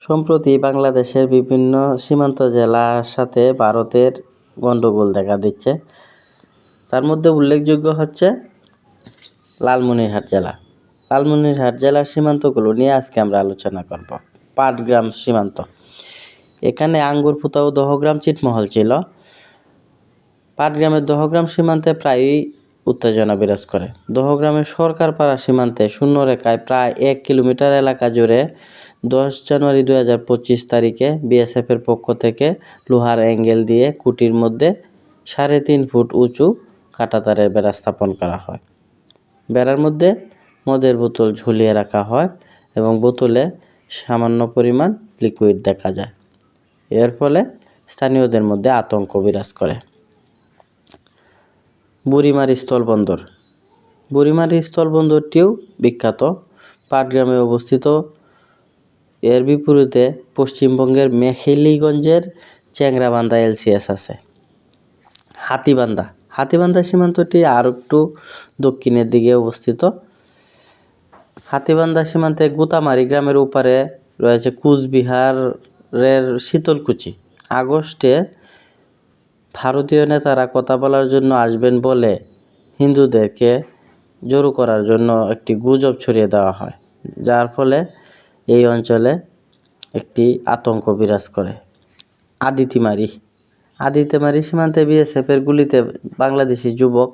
সম্প্রতি বাংলাদেশের বিভিন্ন সীমান্ত জেলার সাথে ভারতের গণ্ডগোল দেখা দিচ্ছে। তার মধ্যে উল্লেখযোগ্য হচ্ছে লালমনিরহাট জেলা। লালমনিরহাট জেলার সীমান্তগুলো নিয়ে আজকে আমরা আলোচনা করব। পাটগ্রাম সীমান্ত, এখানে আঙ্গুরপুতা ও দহগ্রাম ছিটমহল ছিল। পাটগ্রামের দহগ্রাম সীমান্তে প্রায়ই উত্তেজনা বিরাজ করে। দহগ্রামের সরকারপাড়া সীমান্তে শূন্যরেখায় প্রায় 1 কিলোমিটার এলাকা জুড়ে 10 জানুয়ারি 2025 তারিখে বিএসএফের পক্ষ থেকে লোহার অ্যাঙ্গেল দিয়ে খুঁটির মধ্যে 3.5 ফুট উঁচু কাঁটাতারের বেড়া স্থাপন করা হয়। বেড়ার মধ্যে মদের বোতল ঝুলিয়ে রাখা হয় এবং বোতলে সামান্য পরিমাণ লিকুইড দেখা যায়। এর ফলে স্থানীয়দের মধ্যে আতঙ্ক বিরাজ করে। বুড়িমারি স্থলবন্দর, বুড়িমারি স্থলবন্দরটিও বিখ্যাত। পাটগ্রামে অবস্থিত। এর বিপরীতে পশ্চিমবঙ্গের মেখলিগঞ্জের চ্যাংরাবান্ধা এলসিএস আছে। হাতীবান্ধা সীমান্তটি আর একটু দক্ষিণের দিকে অবস্থিত। হাতীবান্ধা সীমান্তে গুতামারি গ্রামের ওপারে রয়েছে কুচবিহারের শীতলকুচি। আগস্টে ভারতীয় নেতারা কথা বলার জন্য আসবেন বলে হিন্দুদেরকে জড়ো করার জন্য একটি গুজব ছড়িয়ে দেওয়া হয়, যার ফলে এই অঞ্চলে একটি আতঙ্ক বিরাজ করে। আদিতিমারি সীমান্তে বিএসএফের গুলিতে বাংলাদেশি যুবক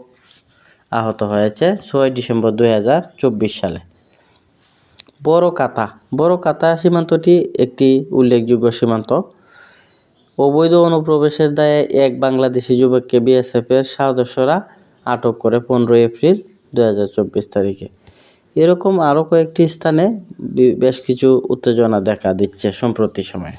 আহত হয়েছে 6 ডিসেম্বর 2024 সালে। বড়কাতা সীমান্তটি একটি উল্লেখযোগ্য সীমান্ত। অবৈধ অনুপ্রবেশের দায়ে এক বাংলাদেশি যুবককে বিএসএফের সদস্যরা আটক করে 15 এপ্রিল 2024 তারিখে। এরকম আরও কয়েকটি স্থানে বেশ কিছু উত্তেজনা দেখা দিচ্ছে সম্প্রতি সময়ে।